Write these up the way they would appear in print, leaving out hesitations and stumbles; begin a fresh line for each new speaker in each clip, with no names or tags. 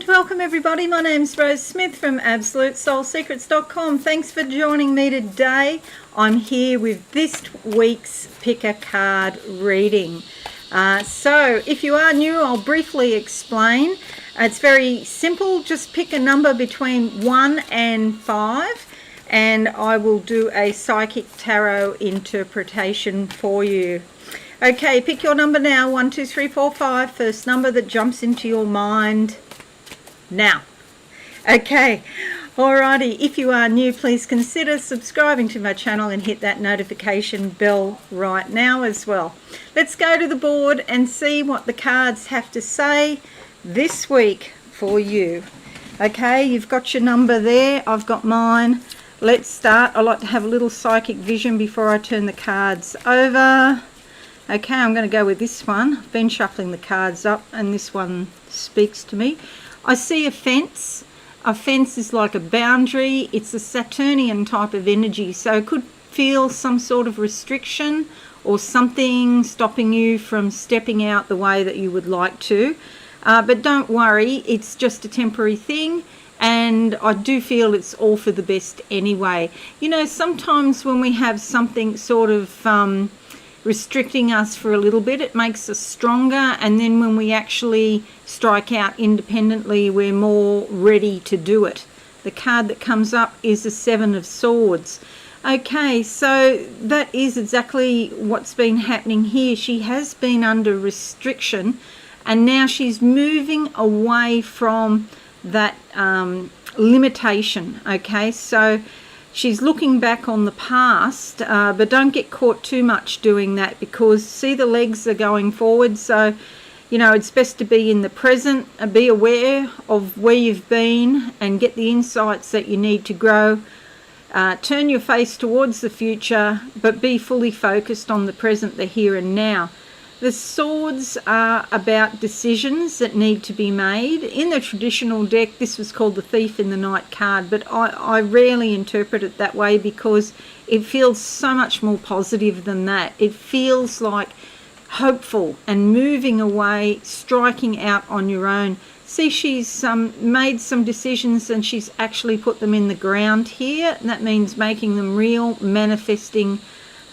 welcome everybody. My name's Rose Smith from AbsoluteSoulSecrets.com. Thanks for joining me today. I'm here with this week's Pick a Card reading. So if you are new, I'll briefly explain. It's very simple. Just pick a number between 1 and 5 and I will do a psychic tarot interpretation for you. Okay, pick your number now. 1, 2, 3, 4, 5. First number that jumps into your mind now. Okay, alrighty. If you are new, please consider subscribing to my channel and hit that notification bell right now as well. Let's go to the board and see what the cards have to say this week for you. Okay, you've got your number there. I've got mine. Let's start. I like to have a little psychic vision before I turn the cards over. Okay, I'm going to go with this one. I've been shuffling the cards up and this one speaks to me. I see a fence. A fence is like a boundary. It's a Saturnian type of energy, so it could feel some sort of restriction or something stopping you from stepping out the way that you would like to. But don't worry, it's just a temporary thing, and I do feel it's all for the best anyway. You know, sometimes when we have something sort of restricting us for a little bit, it makes us stronger, and then when we actually strike out independently, we're more ready to do it. The card that comes up is the 7 of Swords. Okay, so that is exactly what's been happening here. She has been under restriction and now she's moving away from that limitation. Okay, so she's looking back on the past, but don't get caught too much doing that, because see, the legs are going forward. So, you know, it's best to be in the present, be aware of where you've been and get the insights that you need to grow. Turn your face towards the future, but be fully focused on the present, the here and now. The swords are about decisions that need to be made. In the traditional deck, this was called the Thief in the Night card, but I rarely interpret it that way because it feels so much more positive than that. It feels like hopeful and moving away, striking out on your own. See, she's made some decisions and she's actually put them in the ground here. And that means making them real, manifesting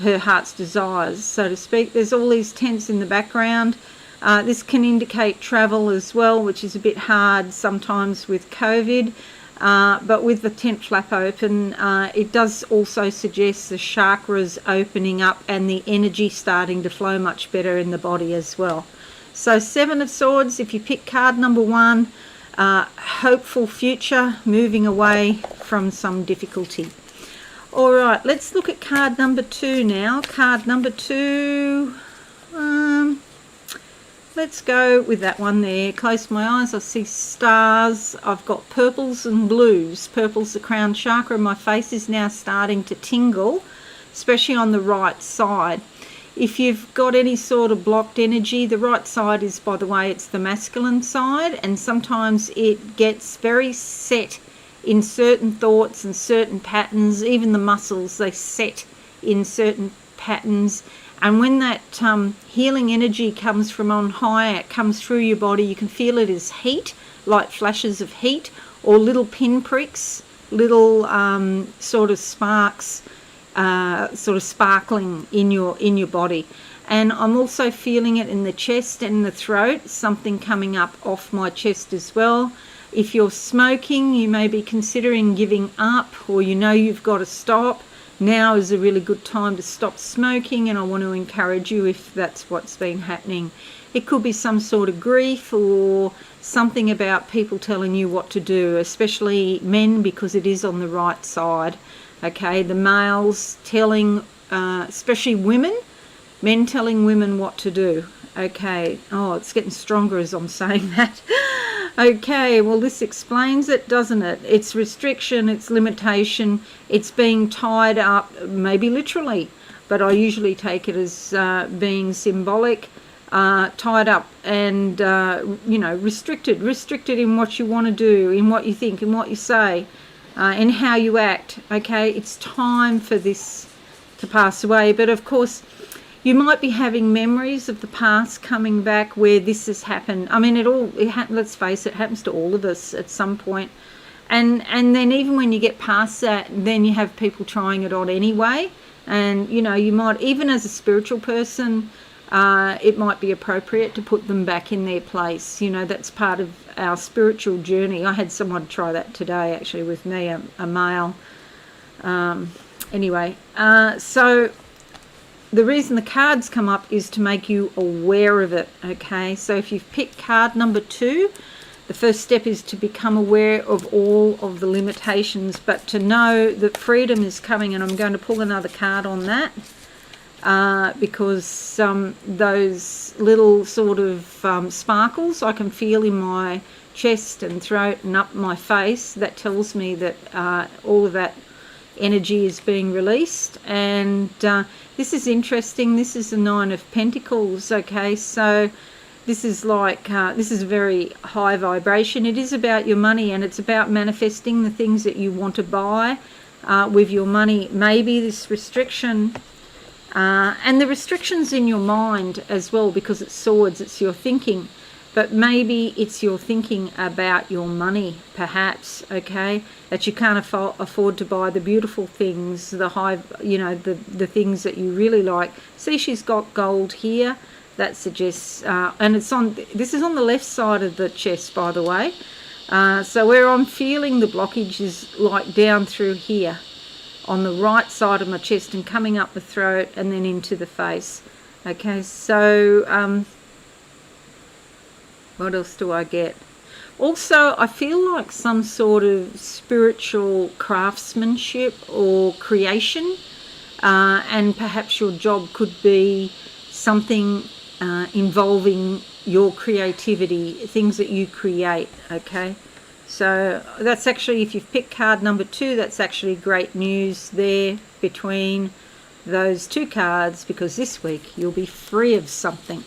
her heart's desires, so to speak. There's all these tents in the background. This can indicate travel as well, which is a bit hard sometimes with COVID, but with the tent flap open, it does also suggest the chakras opening up and the energy starting to flow much better in the body as well. So 7 of Swords, if you pick card number 1, hopeful future, moving away from some difficulty. Alright, let's look at card number 2 now. Card number 2, let's go with that one there. Close my eyes, I see stars. I've got purples and blues. Purple's the crown chakra. My face is now starting to tingle, especially on the right side. If you've got any sort of blocked energy, the right side is, by the way, it's the masculine side, and sometimes it gets very set in certain thoughts and certain patterns. Even the muscles, they set in certain patterns, and when that healing energy comes from on high, it comes through your body, you can feel it as heat, like flashes of heat or little pinpricks, little sort of sparks, sort of sparkling in your body. And I'm also feeling it in the chest and the throat, something coming up off my chest as well. If you're smoking, you may be considering giving up, or you know you've got to stop. Now is a really good time to stop smoking, and I want to encourage you if that's what's been happening. It could be some sort of grief or something about people telling you what to do, especially men, because it is on the right side. Okay, the males telling, especially women, men telling women what to do. Okay, oh, it's getting stronger as I'm saying that. Okay, well, this explains it, doesn't it? It's restriction, it's limitation, it's being tied up, maybe literally, but I usually take it as being symbolic, tied up and, you know, restricted in what you want to do, in what you think, in what you say, in how you act. Okay, it's time for this to pass away. But of course, You might be having memories of the past coming back where this has happened. I mean, let's face it, happens to all of us at some point. And then even when you get past that, then you have people trying it on anyway. And, you know, you might, even as a spiritual person, it might be appropriate to put them back in their place. You know, that's part of our spiritual journey. I had someone try that today, actually, with me, a male. Anyway, so the reason the cards come up is to make you aware of it, okay? So if you've picked card number 2, the first step is to become aware of all of the limitations, but to know that freedom is coming. And I'm going to pull another card on that because those little sort of sparkles I can feel in my chest and throat and up my face, that tells me that all of that energy is being released. And this is interesting. This is the 9 of Pentacles, okay? So this is like, this is very high vibration. It is about your money, and it's about manifesting the things that you want to buy with your money. Maybe this restriction, and the restrictions in your mind as well, because it's swords, it's your thinking. But maybe it's your thinking about your money, perhaps, okay, that you can't afford to buy the beautiful things, the high, you know, the things that you really like. See, she's got gold here. That suggests, and this is on the left side of the chest, by the way. So where I'm feeling the blockage is like down through here on the right side of my chest and coming up the throat and then into the face. Okay, so what else do I get? Also, I feel like some sort of spiritual craftsmanship or creation, and perhaps your job could be something involving your creativity, things that you create, okay? So that's actually, if you've picked card number 2, that's actually great news there between those 2 cards, because this week you'll be free of something.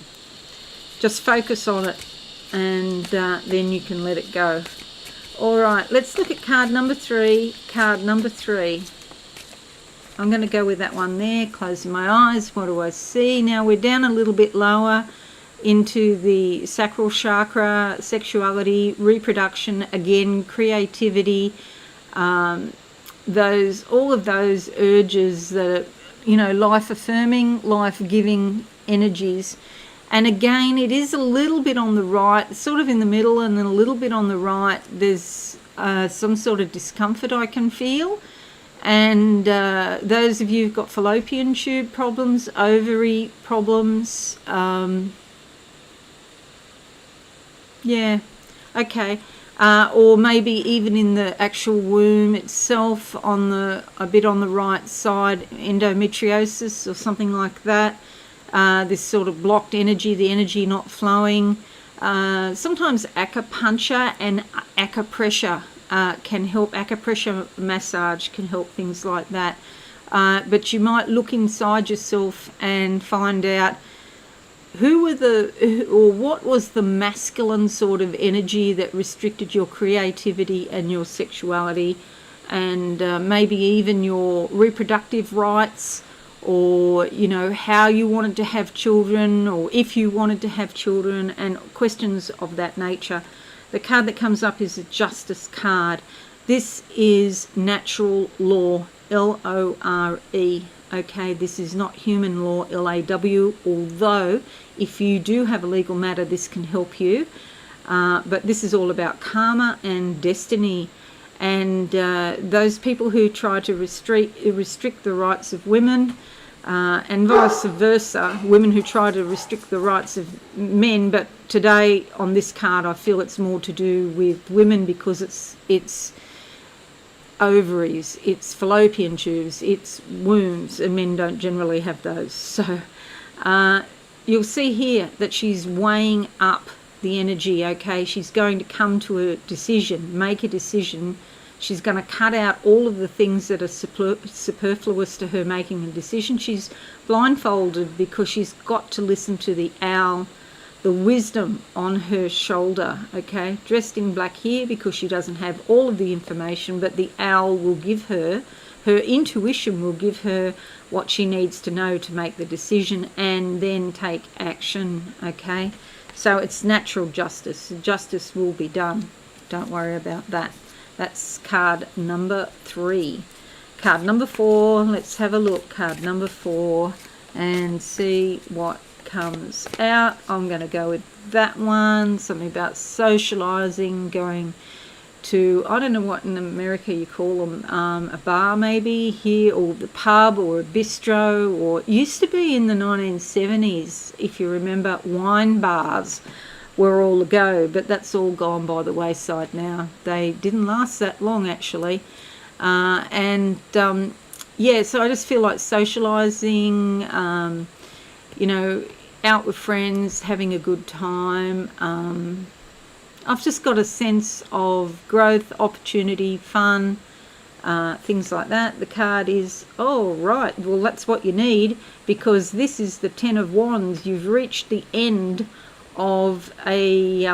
Just focus on it, and then you can let it go. All right, let's look at card number 3. Card number 3. I'm going to go with that one there, closing my eyes. What do I see? Now we're down a little bit lower into the sacral chakra, sexuality, reproduction, again, creativity, all of those urges that are, you know, life-affirming, life-giving energies. And again, it is a little bit on the right, sort of in the middle, and then a little bit on the right. There's some sort of discomfort I can feel. And those of you who've got fallopian tube problems, ovary problems, yeah, okay, or maybe even in the actual womb itself, a bit on the right side, endometriosis or something like that. This sort of blocked energy, the energy not flowing. Sometimes acupuncture and acupressure can help. Acupressure massage can help things like that. But you might look inside yourself and find out what was the masculine sort of energy that restricted your creativity and your sexuality, and maybe even your reproductive rights, or, you know, how you wanted to have children, or if you wanted to have children, and questions of that nature. The card that comes up is a Justice card. This is natural law, L-O-R-E. Okay, this is not human law, L-A-W, although if you do have a legal matter, this can help you. But this is all about karma and destiny. And those people who try to restrict the rights of women, and vice versa, women who try to restrict the rights of men. But today on this card, I feel it's more to do with women, because it's ovaries, it's fallopian tubes, it's wombs, and men don't generally have those. So you'll see here that she's weighing up the energy, okay? She's going to come to a decision, make a decision. She's going to cut out all of the things that are superfluous to her making a decision. She's blindfolded because she's got to listen to the owl, the wisdom on her shoulder, okay? Dressed in black here because she doesn't have all of the information, but the owl will give her her intuition will give her what she needs to know to make the decision and then take action, okay? So it's natural justice. Justice will be done. Don't worry about that. That's card number 3. Card number 4, let's have a look. Card number 4 and see what comes out. I'm going to go with that one. Something about socializing, going to, I don't know what in America you call them, a bar maybe here, or the pub, or a bistro, or it used to be in the 1970s, if you remember, wine bars were all a go, but that's all gone by the wayside now. They didn't last that long actually. Yeah, so I just feel like socializing, you know, out with friends, having a good time. I've just got a sense of growth, opportunity, fun, things like that. The card is, oh, right, well, that's what you need, because this is the 10 of Wands. You've reached the end of a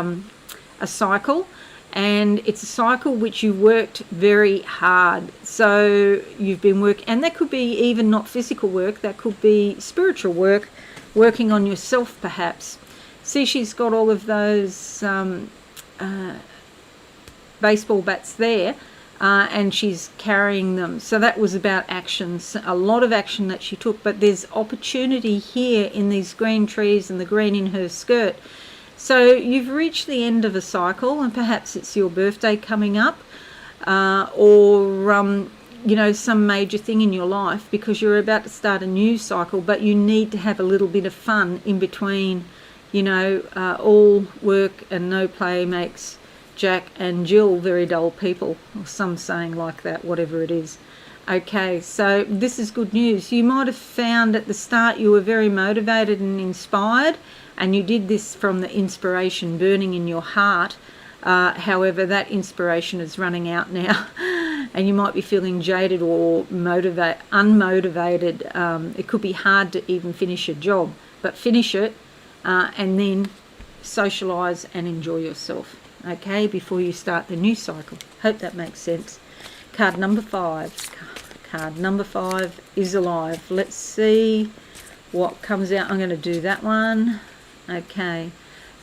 cycle, and it's a cycle which you worked very hard. So you've been working, and that could be even not physical work, that could be spiritual work, working on yourself perhaps. See, she's got all of those baseball bats there, and she's carrying them. So that was about actions, a lot of action that she took, but there's opportunity here in these green trees and the green in her skirt. So you've reached the end of a cycle, and perhaps it's your birthday coming up, or you know, some major thing in your life, because you're about to start a new cycle, but you need to have a little bit of fun in between. You know, all work and no play makes Jack and Jill very dull people, or some saying like that, whatever it is. Okay, so this is good news. You might have found at the start you were very motivated and inspired, and you did this from the inspiration burning in your heart. However, that inspiration is running out now, and you might be feeling jaded or unmotivated. It could be hard to even finish a job, but finish it and then socialise and enjoy yourself, okay, before you start the new cycle. Hope that makes sense. Card number 5. Card number 5 is alive. Let's see what comes out. I'm going to do that one. Okay.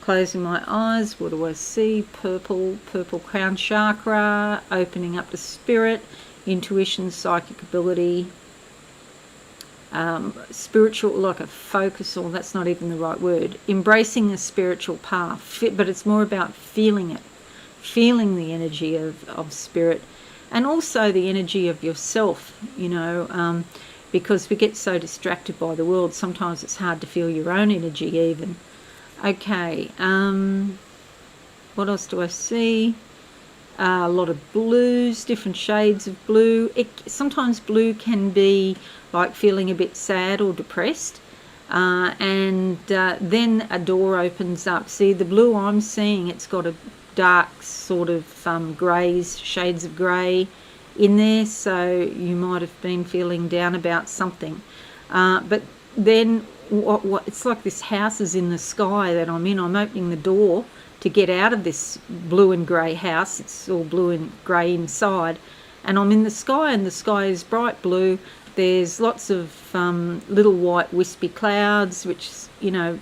Closing my eyes, what do I see? Purple crown chakra, opening up to spirit, intuition, psychic ability, spiritual, like a focus, or that's not even the right word, embracing a spiritual path, but it's more about feeling it, feeling the energy of spirit, and also the energy of yourself, you know, because we get so distracted by the world, sometimes it's hard to feel your own energy even. Okay, what else do I see? A lot of blues, different shades of blue. Sometimes blue can be like feeling a bit sad or depressed, and then a door opens up. See, the blue I'm seeing, it's got a dark sort of greys, shades of grey in there, so you might have been feeling down about something. But then what it's like this house is in the sky that I'm in. I'm opening the door to get out of this blue and grey house. It's all blue and grey inside, and I'm in the sky, and the sky is bright blue. There's lots of little white wispy clouds, which, you know,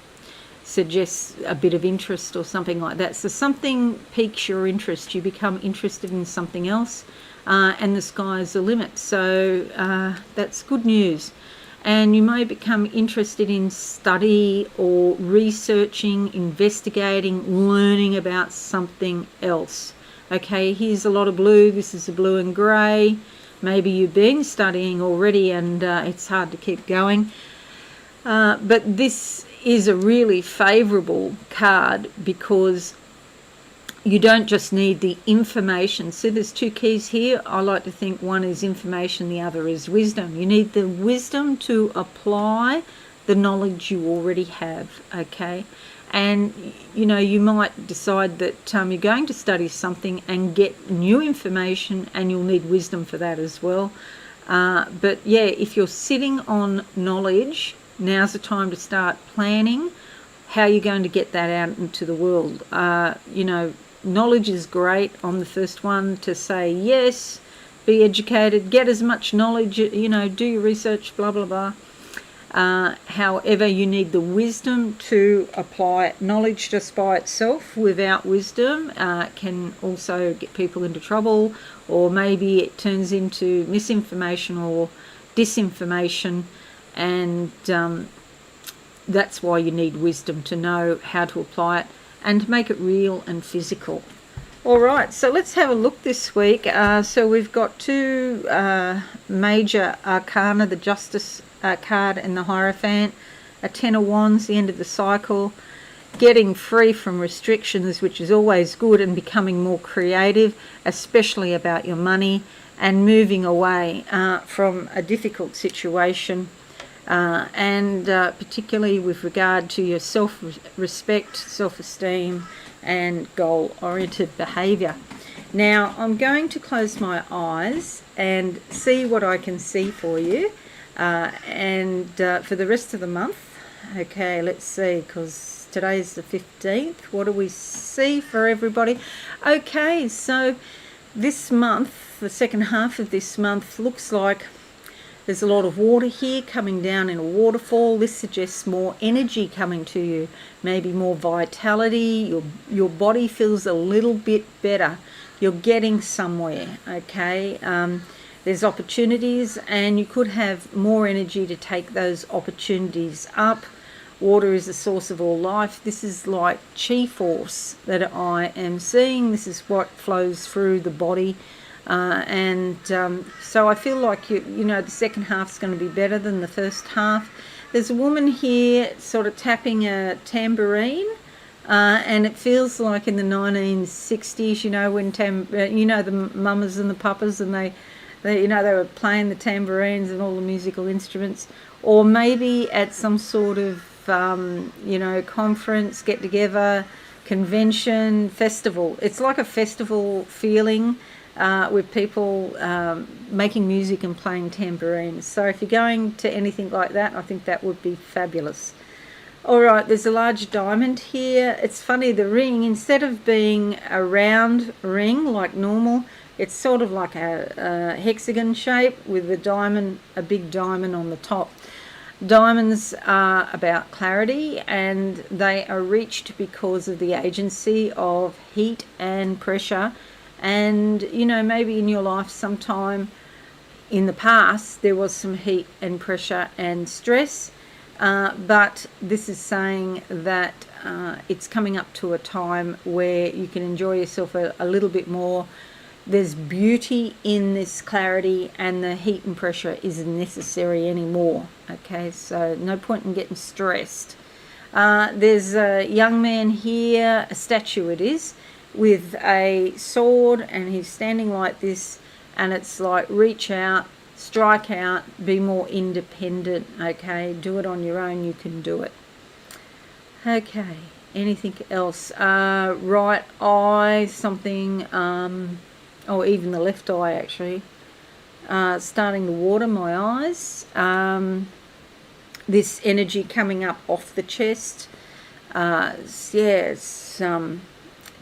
suggests a bit of interest or something like that. So something piques your interest, you become interested in something else, and the sky is the limit. So that's good news. And you may become interested in study or researching, investigating, learning about something else. Okay, here's a lot of blue. This is a blue and grey. Maybe you've been studying already and it's hard to keep going. But this is a really favourable card, because you don't just need the information. See, there's 2 keys here. I like to think one is information, the other is wisdom. You need the wisdom to apply the knowledge you already have, okay? And, you know, you might decide that you're going to study something and get new information, and you'll need wisdom for that as well. But, yeah, if you're sitting on knowledge, now's the time to start planning how you're going to get that out into the world. You know, knowledge is great on the first one to say yes, be educated, get as much knowledge, do your research, blah, blah, blah. However, you need the wisdom to apply it. Knowledge just by itself without wisdom can also get people into trouble, or maybe it turns into misinformation or disinformation, and that's why you need wisdom to know how to apply it and to make it real and physical. All right, so let's have a look this week. So we've got two major arcana, the Justice card and the Hierophant, a Ten of Wands, the end of the cycle, getting free from restrictions, which is always good, and becoming more creative, especially about your money, and moving away from a difficult situation, and particularly with regard to your self-respect, self-esteem, and goal-oriented behaviour. Now, I'm going to close my eyes and see what I can see for you, and for the rest of the month. Okay, let's see, because today's the 15th. What do we see for everybody? Okay, so this month, the second half of this month, looks like there's a lot of water here coming down in a waterfall. This suggests more energy coming to you, maybe more vitality. Your body feels a little bit better. You're getting somewhere, okay? There's opportunities, and you could have more energy to take those opportunities up. Water is the source of all life. This is like chi force that I am seeing. This is what flows through the body. So I feel like the second half's going to be better than the first half. There's a woman here sort of tapping a tambourine, and it feels like in the 1960s, when the mamas and the papas, and they were playing the tambourines and all the musical instruments, or maybe at some sort of conference, get together, convention, festival. It's like a festival feeling. With people making music and playing tambourines. So if you're going to anything like that, I think that would be fabulous. All right, there's a large diamond here. It's funny, the ring, instead of being a round ring like normal, it's sort of like a hexagon shape with a big diamond on the top. Diamonds are about clarity, and they are reached because of the agency of heat and pressure. And maybe in your life sometime in the past there was some heat and pressure and stress, but this is saying that it's coming up to a time where you can enjoy yourself a little bit more. There's beauty in this clarity, and the heat and pressure isn't necessary anymore. Okay, so no point in getting stressed. There's a young man here, a statue it is, with a sword, and he's standing like this, and it's like reach out, strike out, be more independent. Okay, do it on your own, you can do it. Okay, anything else? Right eye, something, even the left eye actually, starting to water my eyes. This energy coming up off the chest. It's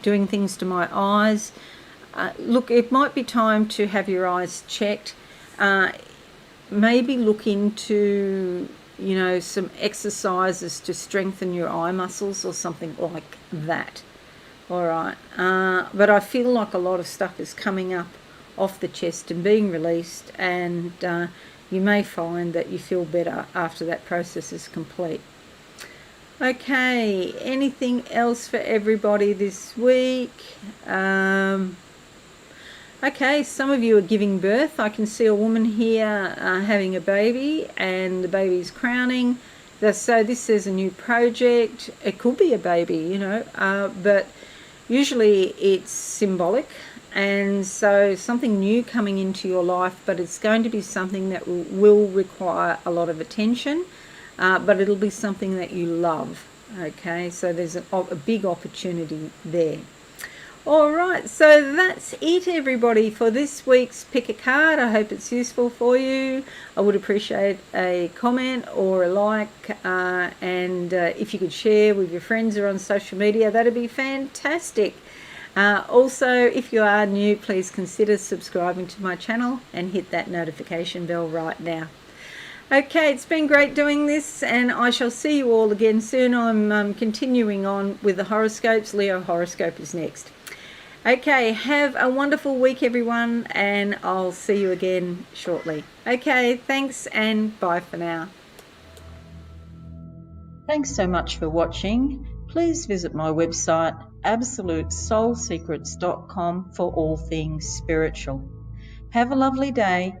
doing things to my eyes. Look, it might be time to have your eyes checked. Maybe look into, some exercises to strengthen your eye muscles or something like that. All right. But I feel like a lot of stuff is coming up off the chest and being released, and you may find that you feel better after that process is complete. Okay, anything else for everybody this week? Okay, some of you are giving birth. I can see a woman here having a baby, and the baby's crowning. So this is a new project. It could be a baby, but usually it's symbolic. And so something new coming into your life, but it's going to be something that will require a lot of attention. But it'll be something that you love. Okay, so there's a big opportunity there. All right, so that's it, everybody, for this week's Pick a Card. I hope it's useful for you. I would appreciate a comment or a like, and if you could share with your friends or on social media, that'd be fantastic. Also, if you are new, please consider subscribing to my channel and hit that notification bell right now. Okay, it's been great doing this, and I shall see you all again soon. I'm continuing on with the horoscopes. Leo horoscope is next. Okay, have a wonderful week, everyone, and I'll see you again shortly. Okay, thanks, and bye for now. Thanks so much for watching. Please visit my website, absolutesoulsecrets.com, for all things spiritual. Have a lovely day.